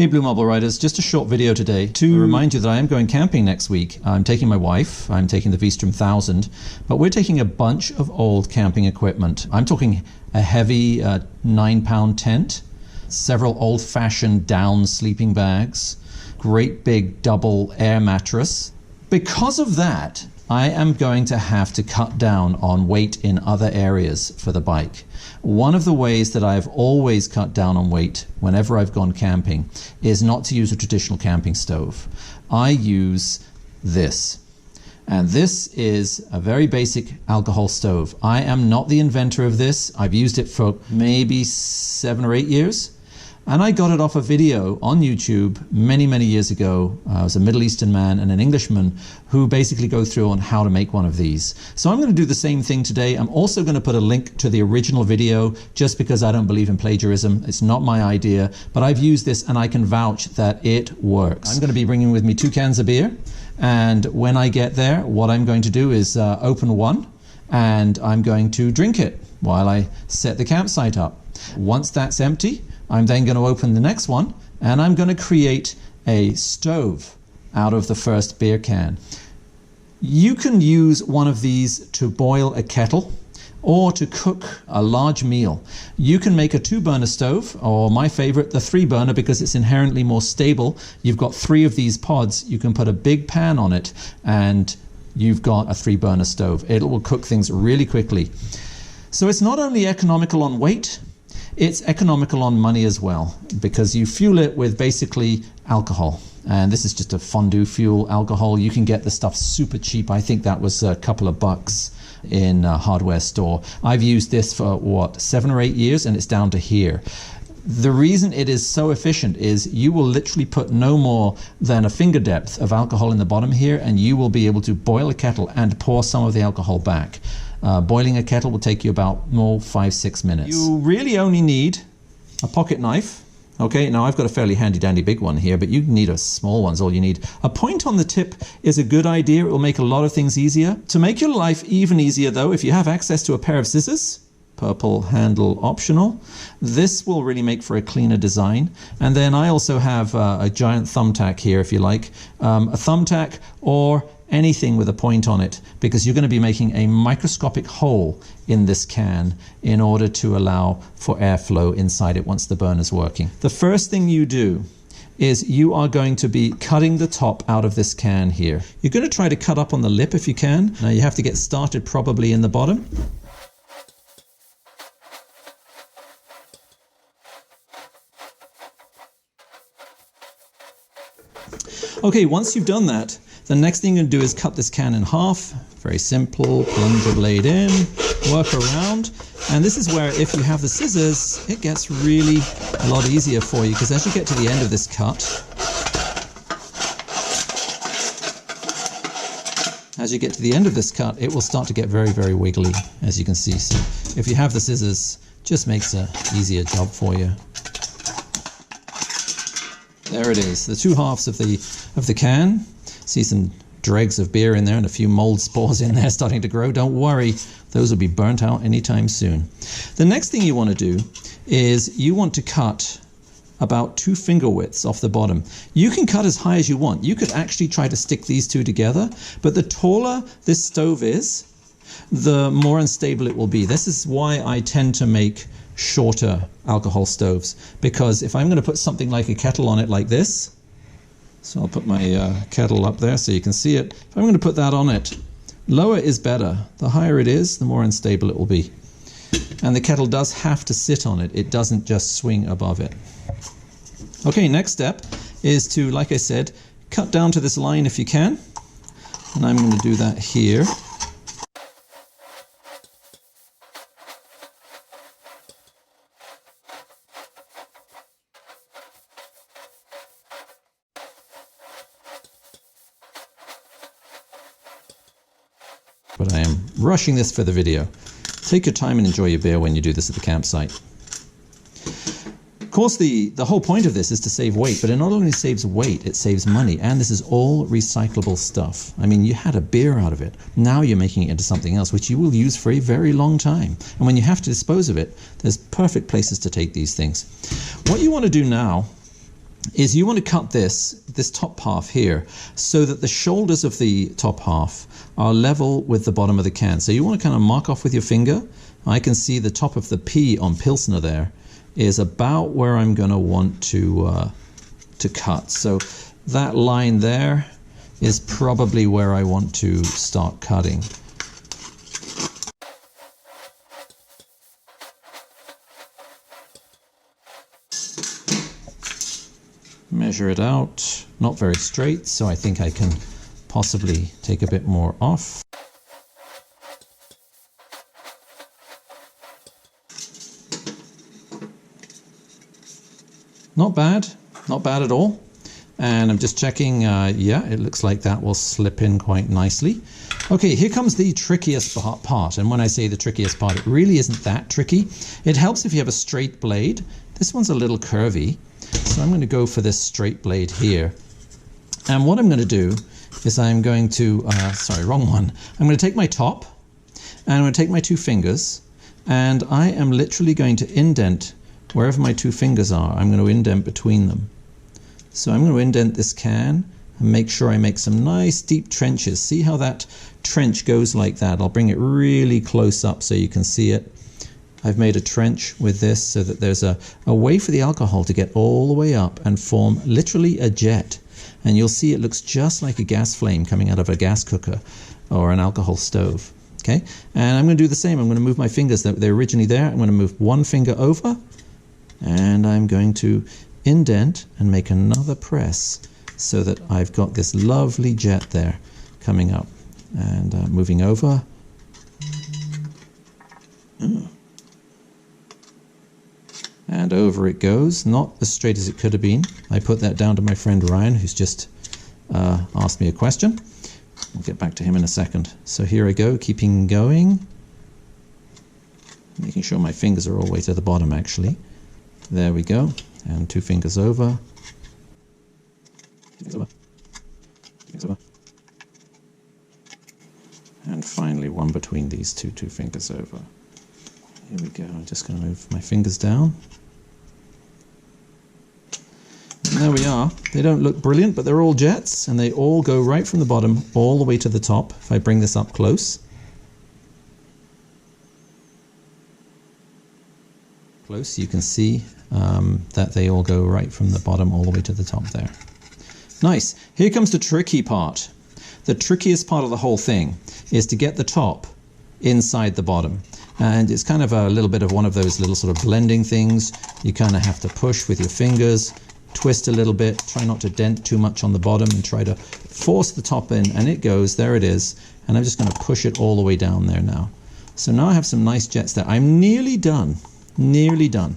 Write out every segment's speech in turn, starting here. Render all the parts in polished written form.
Hey Blue Marble Riders, just a short video today to remind you that I am going camping next week. I'm taking my wife, I'm taking the V-Strom 1000, but we're taking a bunch of old camping equipment. I'm talking a heavy 9-pound tent, several old-fashioned down sleeping bags, great big double air mattress. Because of that, I am going to have to cut down on weight in other areas for the bike. One of the ways that I've always cut down on weight whenever I've gone camping is not to use a traditional camping stove. I use this. And this is a very basic alcohol stove. I am not the inventor of this. I've used it for maybe 7 or 8 years. And I got it off a video on YouTube many, many years ago. I was a Middle Eastern man and an Englishman who basically go through on how to make one of these. So I'm going to do the same thing today. I'm also going to put a link to the original video just because I don't believe in plagiarism. It's not my idea, but I've used this and I can vouch that it works. I'm going to be bringing with me 2 cans of beer. And when I get there, what I'm going to do is open one and I'm going to drink it while I set the campsite up. Once that's empty, I'm then going to open the next one and I'm going to create a stove out of the first beer can. You can use one of these to boil a kettle or to cook a large meal. You can make a 2-burner stove, or my favorite, the 3-burner, because it's inherently more stable. You've got 3 of these pods. You can put a big pan on it and you've got a 3-burner stove. It will cook things really quickly. So it's not only economical on weight, it's economical on money as well, because you fuel it with basically alcohol. And this is just a fondue fuel alcohol. You can get the stuff super cheap. I think that was a couple of bucks in a hardware store. I've used this for, what, 7 or 8 years, and it's down to here. The reason it is so efficient is you will literally put no more than a finger depth of alcohol in the bottom here, and you will be able to boil a kettle and pour some of the alcohol back. Boiling a kettle will take you about 5-6 minutes. You really only need a pocket knife. Okay, now I've got a fairly handy dandy big one here, but you need a small one's all you need. A point on the tip is a good idea. It will make a lot of things easier. To make your life even easier though, if you have access to a pair of scissors, purple handle optional, this will really make for a cleaner design. And then I also have a giant thumbtack here if you like. A thumbtack or anything with a point on it, because you're going to be making a microscopic hole in this can in order to allow for airflow inside it once the burner's working. The first thing you do is you are going to be cutting the top out of this can here. You're going to try to cut up on the lip if you can. Now you have to get started probably in the bottom. Okay, once you've done that, the next thing you're going to do is cut this can in half. Very simple, plunge the blade in, work around. And this is where, if you have the scissors, it gets really a lot easier for you, because as you get to the end of this cut, it will start to get very, very wiggly, as you can see. So if you have the scissors, just makes an easier job for you. There it is, the 2 halves of the can. See some dregs of beer in there and a few mold spores in there starting to grow. Don't worry, those will be burnt out anytime soon. The next thing you want to do is you want to cut about 2 finger widths off the bottom. You can cut as high as you want. You could actually try to stick these 2 together, but the taller this stove is, the more unstable it will be. This is why I tend to make shorter alcohol stoves, because if I'm going to put something like a kettle on it like this, so I'll put my kettle up there so you can see it. If I'm going to put that on it, lower is better. The higher it is, the more unstable it will be. And the kettle does have to sit on it. It doesn't just swing above it. Okay, next step is to, like I said, cut down to this line if you can. And I'm going to do that here. But I am rushing this for the video. Take your time and enjoy your beer when you do this at the campsite. Of course, the whole point of this is to save weight, but it not only saves weight, it saves money, and this is all recyclable stuff. I mean, you had a beer out of it. Now you're making it into something else, which you will use for a very long time. And when you have to dispose of it, there's perfect places to take these things. What you want to do now is you want to cut this top half here so that the shoulders of the top half are level with the bottom of the can. So you want to kind of mark off with your finger. I can see the top of the P on Pilsner there is about where I'm going to want to cut. So that line there is probably where I want to start cutting. Measure it out, not very straight, so I think I can possibly take a bit more off. Not bad at all. And I'm just checking, yeah, it looks like that will slip in quite nicely. Okay, here comes the trickiest part. And when I say the trickiest part, it really isn't that tricky. It helps if you have a straight blade. This one's a little curvy, so I'm going to go for this straight blade here. And what I'm going to do is I'm going to, sorry, wrong one. I'm going to take my top, and I'm going to take my two fingers, and I am literally going to indent wherever my two fingers are. I'm going to indent between them. So I'm going to indent this can and make sure I make some nice deep trenches. See how that trench goes like that? I'll bring it really close up so you can see it. I've made a trench with this so that there's a way for the alcohol to get all the way up and form literally a jet. And you'll see it looks just like a gas flame coming out of a gas cooker or an alcohol stove. Okay, and I'm going to do the same. I'm going to move my fingers. They're originally there. I'm going to move one finger over, and I'm going to indent and make another press so that I've got this lovely jet there coming up. And moving over. And over it goes, not as straight as it could have been. I put that down to my friend Ryan, who's just asked me a question. We'll get back to him in a second. So here I go, keeping going. Making sure my fingers are all the way to the bottom, actually. There we go. And two fingers over. Fingers over. Fingers over. And finally one between these two fingers over. Here we go. I'm just going to move my fingers down. And there we are. They don't look brilliant, but they're all jets, and they all go right from the bottom all the way to the top. If I bring this up close. Close, you can see that they all go right from the bottom all the way to the top there. Nice. Here comes the tricky part. The trickiest part of the whole thing is to get the top inside the bottom. And it's kind of a little bit of one of those little sort of blending things. You kind of have to push with your fingers, twist a little bit, try not to dent too much on the bottom, and try to force the top in, and it goes, there it is. And I'm just going to push it all the way down there now. So now I have some nice jets there. I'm nearly done. Nearly done.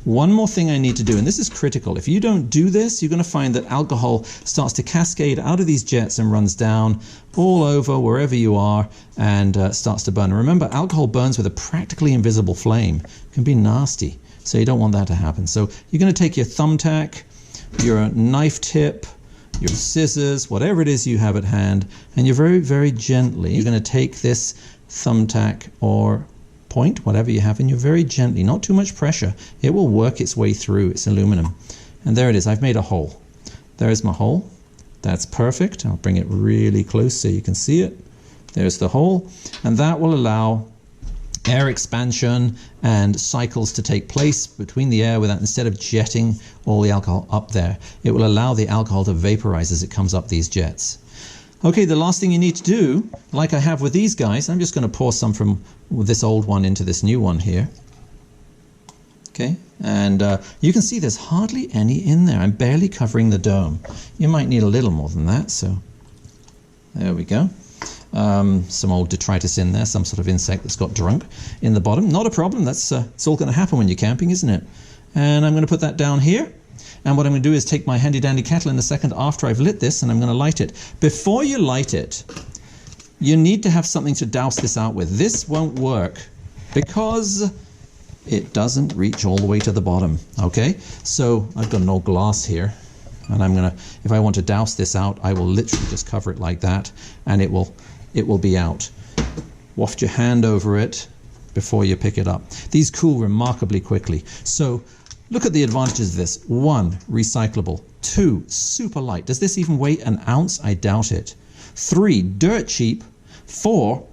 One more thing I need to do, and this is critical. If you don't do this, you're going to find that alcohol starts to cascade out of these jets and runs down all over wherever you are and starts to burn. And remember, alcohol burns with a practically invisible flame. It can be nasty, so you don't want that to happen. So you're going to take your thumbtack, your knife tip, your scissors, whatever it is you have at hand, and you're very, very gently, you're going to take this thumbtack or point, whatever you have, and you're very gently, not too much pressure, it will work its way through. It's aluminum. And there it is. I've made a hole. There's my hole. That's perfect. I'll bring it really close so you can see it. There's the hole, and that will allow air expansion and cycles to take place between the air without, instead of jetting all the alcohol up there, it will allow the alcohol to vaporize as it comes up these jets. Okay, the last thing you need to do, like I have with these guys, I'm just going to pour some from this old one into this new one here. Okay, and you can see there's hardly any in there. I'm barely covering the dome. You might need a little more than that, so there we go. Some old detritus in there, some sort of insect that's got drunk in the bottom. Not a problem, it's all going to happen when you're camping, isn't it? And I'm going to put that down here. And what I'm going to do is take my handy dandy kettle in a second after I've lit this, and I'm going to light it. Before you light it, you need to have something to douse this out with. This won't work because it doesn't reach all the way to the bottom. Okay, so I've got an old glass here, and I'm going to, if I want to douse this out, I will literally just cover it like that, and it will be out. Waft your hand over it before you pick it up. These cool remarkably quickly. So Look at the advantages of this. 1, recyclable. 2, super light. Does this even weigh an ounce? I doubt it. 3, dirt cheap. 4,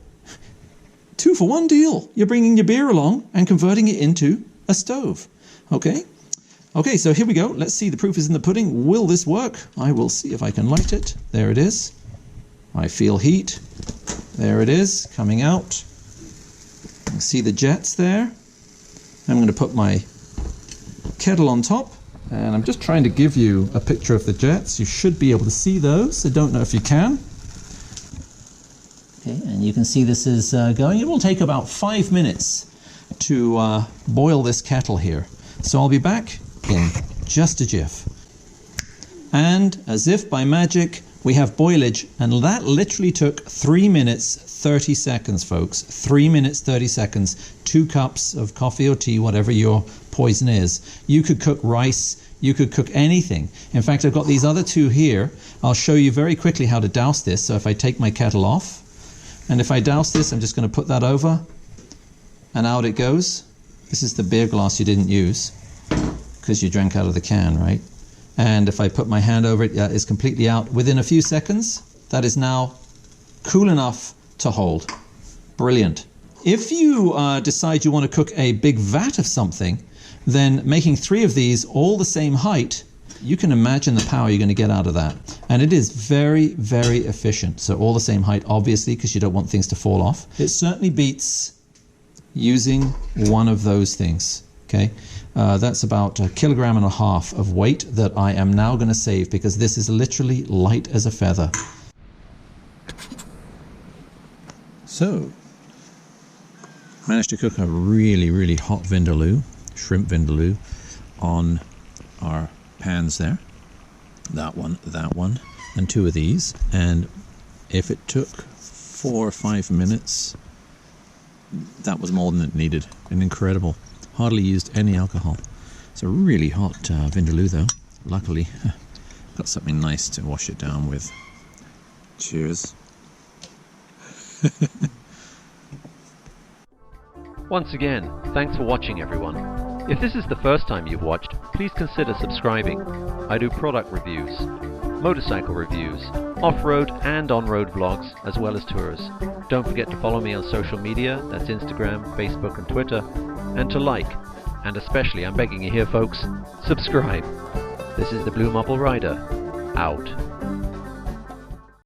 2-for-1 deal. You're bringing your beer along and converting it into a stove. Okay? Okay, so here we go. Let's see. The proof is in the pudding. Will this work? I will see if I can light it. There it is. I feel heat. There it is, coming out. See the jets there. I'm going to put my kettle on top, and I'm just trying to give you a picture of the jets. You should be able to see those. I don't know if you can. Okay, and you can see this is going. It will take about 5 minutes to boil this kettle here. So I'll be back in just a jiff. And as if by magic, we have boilage, and that literally took 3 minutes 30 seconds, folks. 3 minutes 30 seconds. 2 cups of coffee or tea, whatever your poison is. You could cook rice, you could cook anything. In fact, I've got these other 2 here. I'll show you very quickly how to douse this. So if I take my kettle off, and if I douse this, I'm just going to put that over, and out it goes. This is the beer glass you didn't use, because you drank out of the can, right? And if I put my hand over it, it's completely out. Within a few seconds, that is now cool enough to hold. Brilliant. If you decide you want to cook a big vat of something, then making 3 of these all the same height, you can imagine the power you're going to get out of that. And it is very, very efficient. So all the same height, obviously, because you don't want things to fall off. It certainly beats using one of those things. Okay, that's about 1.5 kilograms of weight that I am now going to save, because this is literally light as a feather. So, managed to cook a really, really hot vindaloo, shrimp vindaloo, on our pans there. That one, and 2 of these. And if it took 4 or 5 minutes, that was more than it needed. And incredible. Hardly used any alcohol. It's a really hot vindaloo though. Luckily, got something nice to wash it down with. Cheers. Once again, thanks for watching, everyone. If this is the first time you've watched, please consider subscribing. I do product reviews, motorcycle reviews, off-road and on-road vlogs, as well as tours. Don't forget to follow me on social media, that's Instagram, Facebook and Twitter, and to like, and especially, I'm begging you here folks, subscribe. This is the BlueMarbleRider, out.